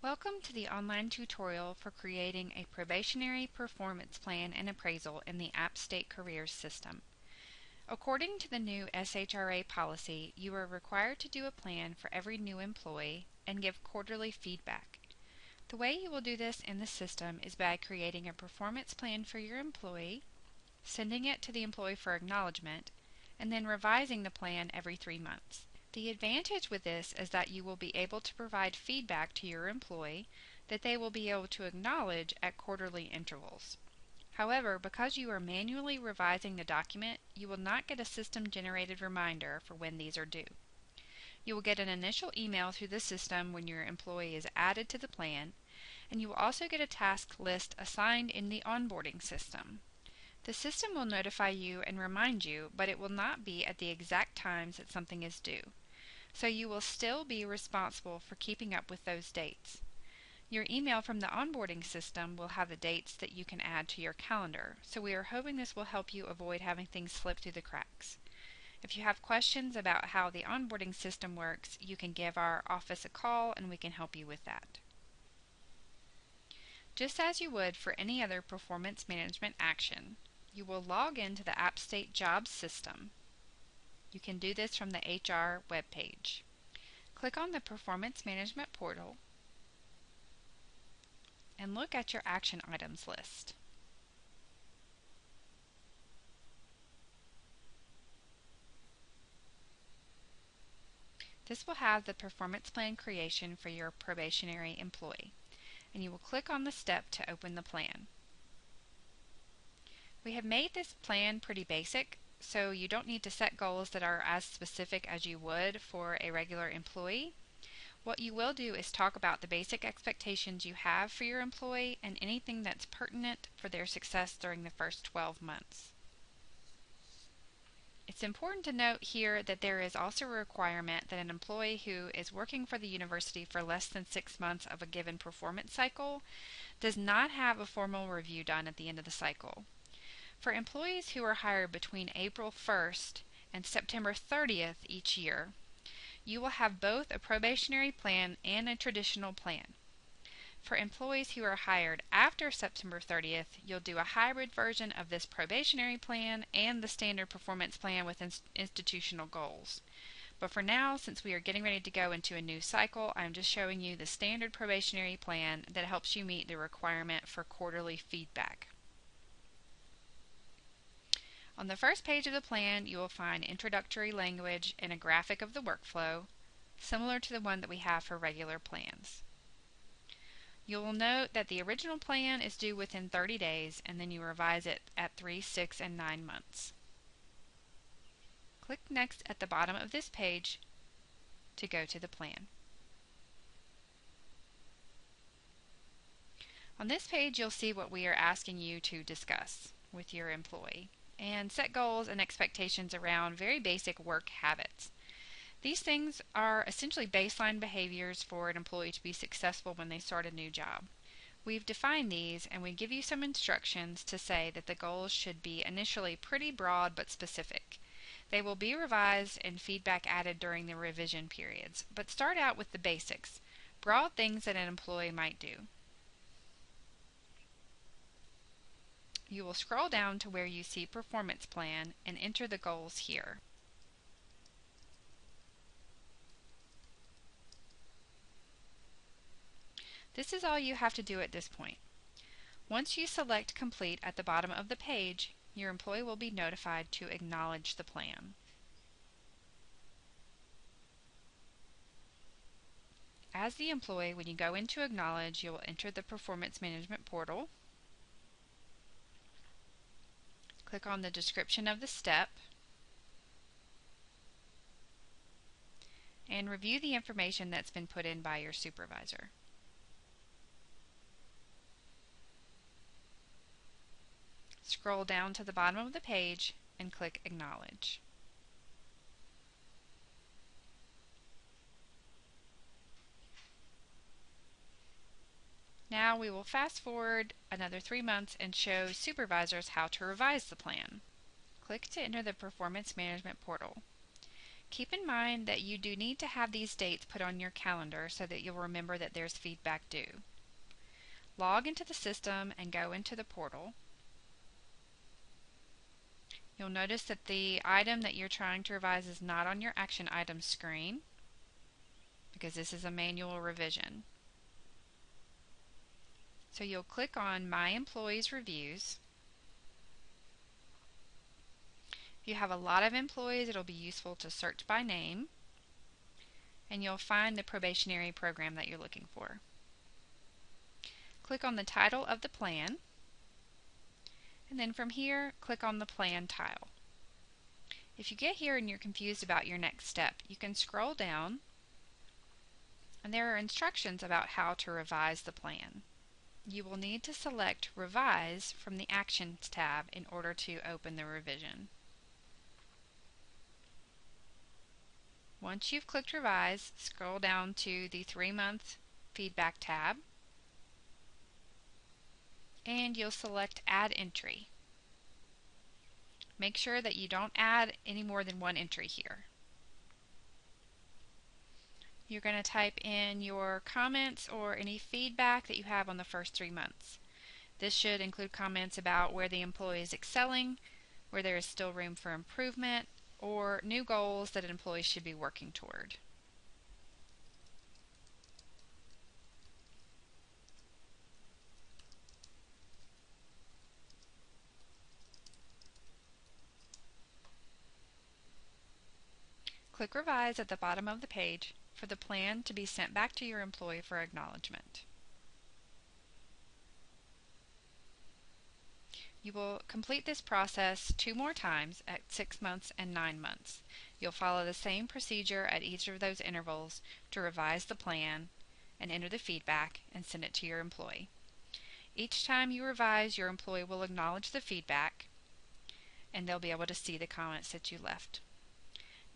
Welcome to the online tutorial for creating a probationary performance plan and appraisal in the AppState Careers system. According to the new SHRA policy, you are required to do a plan for every new employee and give quarterly feedback. The way you will do this in the system is by creating a performance plan for your employee, sending it to the employee for acknowledgement, and then revising the plan every 3 months. The advantage with this is that you will be able to provide feedback to your employee that they will be able to acknowledge at quarterly intervals. However, because you are manually revising the document, you will not get a system-generated reminder for when these are due. You will get an initial email through the system when your employee is added to the plan, and you will also get a task list assigned in the onboarding system. The system will notify you and remind you, but it will not be at the exact times that something is due. So you will still be responsible for keeping up with those dates. Your email from the onboarding system will have the dates that you can add to your calendar, so we are hoping this will help you avoid having things slip through the cracks. If you have questions about how the onboarding system works, you can give our office a call and we can help you with that. Just as you would for any other performance management action, you will log into the AppState Jobs system. You can do this from the HR webpage. Click on the Performance Management portal and look at your action items list. This will have the performance plan creation for your probationary employee, and you will click on the step to open the plan. We have made this plan pretty basic, so you don't need to set goals that are as specific as you would for a regular employee. What you will do is talk about the basic expectations you have for your employee and anything that's pertinent for their success during the first 12 months. It's important to note here that there is also a requirement that an employee who is working for the university for less than 6 months of a given performance cycle does not have a formal review done at the end of the cycle. For employees who are hired between April 1st and September 30th each year, you will have both a probationary plan and a traditional plan. For employees who are hired after September 30th, you'll do a hybrid version of this probationary plan and the standard performance plan with institutional goals. But for now, since we are getting ready to go into a new cycle, I'm just showing you the standard probationary plan that helps you meet the requirement for quarterly feedback. On the first page of the plan, you will find introductory language and a graphic of the workflow, similar to the one that we have for regular plans. You will note that the original plan is due within 30 days, and then you revise it at 3, 6, and 9 months. Click Next at the bottom of this page to go to the plan. On this page, you'll see what we are asking you to discuss with your employee and set goals and expectations around very basic work habits. These things are essentially baseline behaviors for an employee to be successful when they start a new job. We've defined these, and we give you some instructions to say that the goals should be initially pretty broad but specific. They will be revised and feedback added during the revision periods, but start out with the basics, broad things that an employee might do. You will scroll down to where you see Performance Plan and enter the goals here. This is all you have to do at this point. Once you select Complete at the bottom of the page, your employee will be notified to acknowledge the plan. As the employee, when you go into Acknowledge, you will enter the Performance Management portal. Click on the description of the step and review the information that's been put in by your supervisor. Scroll down to the bottom of the page and click Acknowledge. Now we will fast forward another 3 months and show supervisors how to revise the plan. Click to enter the Performance Management portal. Keep in mind that you do need to have these dates put on your calendar so that you'll remember that there's feedback due. Log into the system and go into the portal. You'll notice that the item that you're trying to revise is not on your action items screen because this is a manual revision. So you'll click on My Employees Reviews. If you have a lot of employees, it'll be useful to search by name, and you'll find the probationary program that you're looking for. Click on the title of the plan, and then from here, click on the Plan tile. If you get here and you're confused about your next step, you can scroll down, and there are instructions about how to revise the plan. You will need to select Revise from the Actions tab in order to open the revision. Once you've clicked Revise, scroll down to the 3-month Feedback tab, and you'll select Add Entry. Make sure that you don't add any more than one entry here. You're going to type in your comments or any feedback that you have on the first 3 months. This should include comments about where the employee is excelling, where there is still room for improvement, or new goals that an employee should be working toward. Click Revise at the bottom of the page for the plan to be sent back to your employee for acknowledgement. You will complete this process 2 more times at 6 months and 9 months. You'll follow the same procedure at each of those intervals to revise the plan and enter the feedback and send it to your employee. Each time you revise, your employee will acknowledge the feedback and they'll be able to see the comments that you left.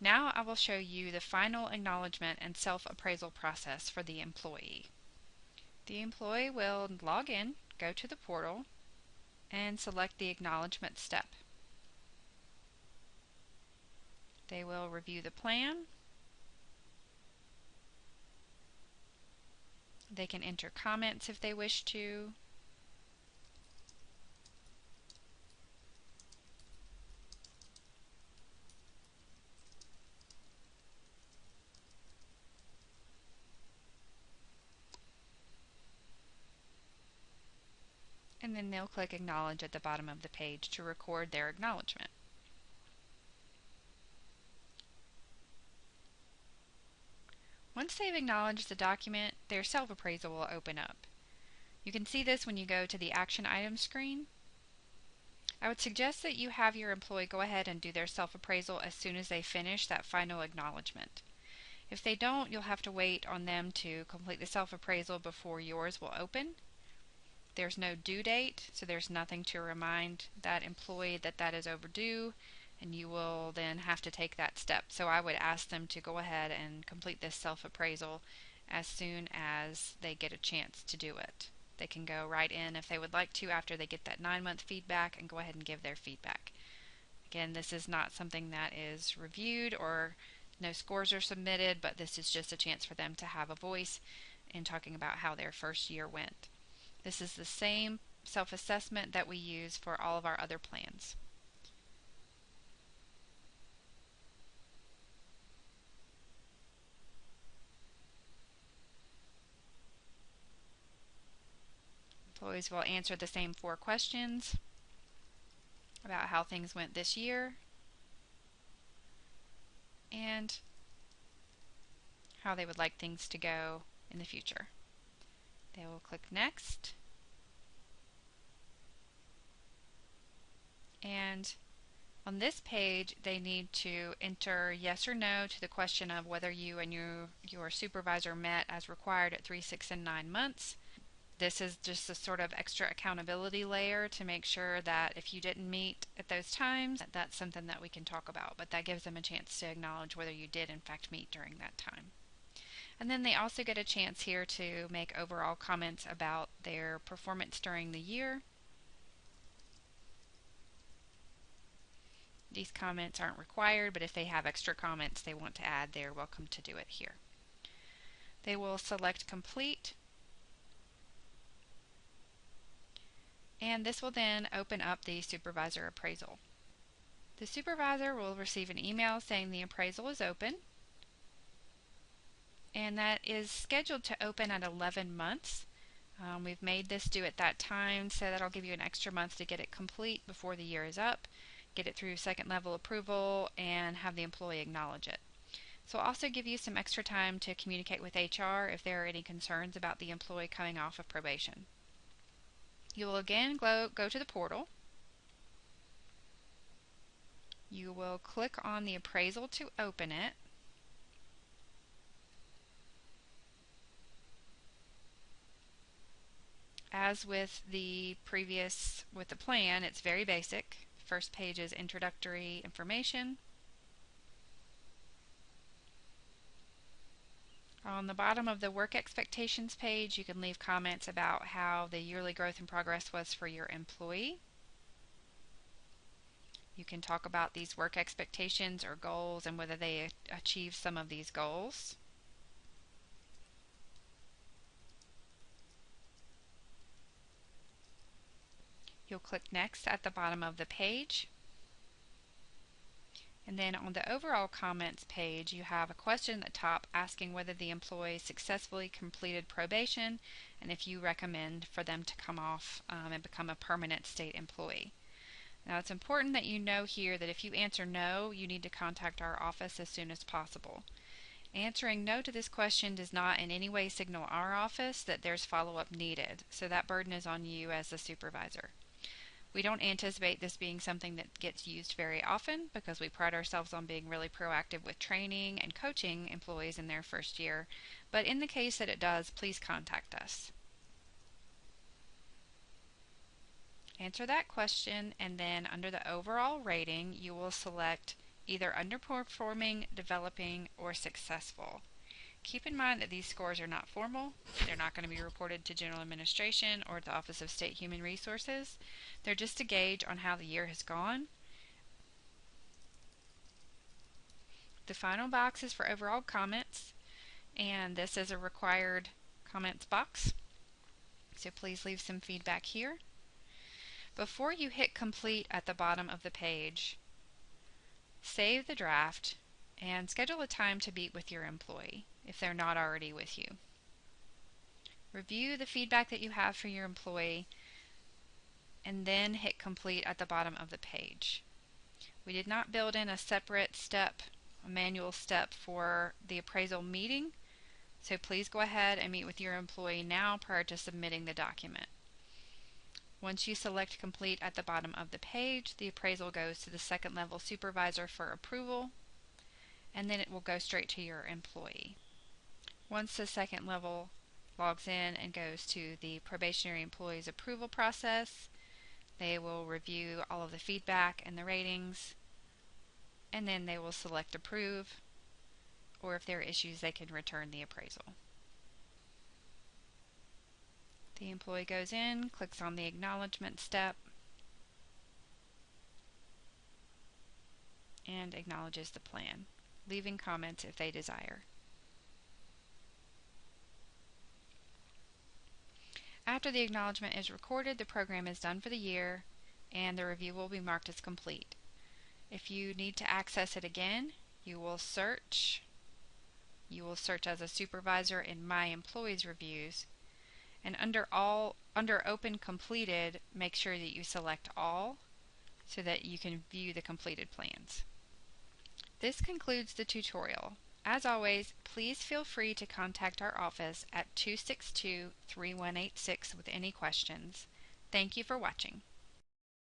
Now I will show you the final acknowledgement and self-appraisal process for the employee. The employee will log in, go to the portal, and select the acknowledgement step. They will review the plan. They can enter comments if they wish to. And then they'll click Acknowledge at the bottom of the page to record their acknowledgement. Once they've acknowledged the document, their self-appraisal will open up. You can see this when you go to the Action Items screen. I would suggest that you have your employee go ahead and do their self-appraisal as soon as they finish that final acknowledgement. If they don't, you'll have to wait on them to complete the self-appraisal before yours will open. There's no due date, so there's nothing to remind that employee that that is overdue, and you will then have to take that step. So I would ask them to go ahead and complete this self-appraisal as soon as they get a chance to do it. They can go right in if they would like to after they get that 9-month feedback and go ahead and give their feedback. Again, this is not something that is reviewed or no scores are submitted, but this is just a chance for them to have a voice in talking about how their first year went. This is the same self-assessment that we use for all of our other plans. Employees will answer the same 4 questions about how things went this year and how they would like things to go in the future. They will click Next, and on this page they need to enter yes or no to the question of whether you and your supervisor met as required at 3, 6, and 9 months. This is just a sort of extra accountability layer to make sure that if you didn't meet at those times, that's something that we can talk about, but that gives them a chance to acknowledge whether you did in fact meet during that time. And then they also get a chance here to make overall comments about their performance during the year. These comments aren't required, but if they have extra comments they want to add, they're welcome to do it here. They will select complete, and this will then open up the supervisor appraisal. The supervisor will receive an email saying the appraisal is open, and that is scheduled to open at 11 months. We've made this due at that time, so that'll give you an extra month to get it complete before the year is up, get it through second level approval, and have the employee acknowledge it. So I'll also give you some extra time to communicate with HR if there are any concerns about the employee coming off of probation. You will again go to the portal. You will click on the appraisal to open it. As with the plan, it's very basic. First page is introductory information. On the bottom of the work expectations page, you can leave comments about how the yearly growth and progress was for your employee. You can talk about these work expectations or goals and whether they achieve some of these goals. You'll click Next at the bottom of the page. And then on the overall comments page, you have a question at the top asking whether the employee successfully completed probation and if you recommend for them to come off and become a permanent state employee. Now it's important that you know here that if you answer no, you need to contact our office as soon as possible. Answering no to this question does not in any way signal our office that there's follow-up needed, so that burden is on you as the supervisor. We don't anticipate this being something that gets used very often because we pride ourselves on being really proactive with training and coaching employees in their first year, but in the case that it does, please contact us. Answer that question, and then under the overall rating you will select either underperforming, developing, or successful. Keep in mind that these scores are not formal. They're not going to be reported to General Administration or the Office of State Human Resources. They're just a gauge on how the year has gone. The final box is for overall comments, and this is a required comments box. So please leave some feedback here. Before you hit complete at the bottom of the page, save the draft and schedule a time to meet with your employee if they're not already with you. Review the feedback that you have for your employee and then hit complete at the bottom of the page. We did not build in a separate step, a manual step for the appraisal meeting, so please go ahead and meet with your employee now prior to submitting the document. Once you select complete at the bottom of the page, the appraisal goes to the second level supervisor for approval, and then it will go straight to your employee. Once the second level logs in and goes to the probationary employee's approval process, they will review all of the feedback and the ratings, and then they will select approve, or if there are issues they can return the appraisal. The employee goes in, clicks on the acknowledgement step, and acknowledges the plan, leaving comments if they desire. After the acknowledgement is recorded, the program is done for the year, and the review will be marked as complete. If you need to access it again, you will search as a supervisor in My Employees Reviews, and under Open Completed, make sure that you select All so that you can view the completed plans. This concludes the tutorial. As always, please feel free to contact our office at 262-3186 with any questions. Thank you for watching.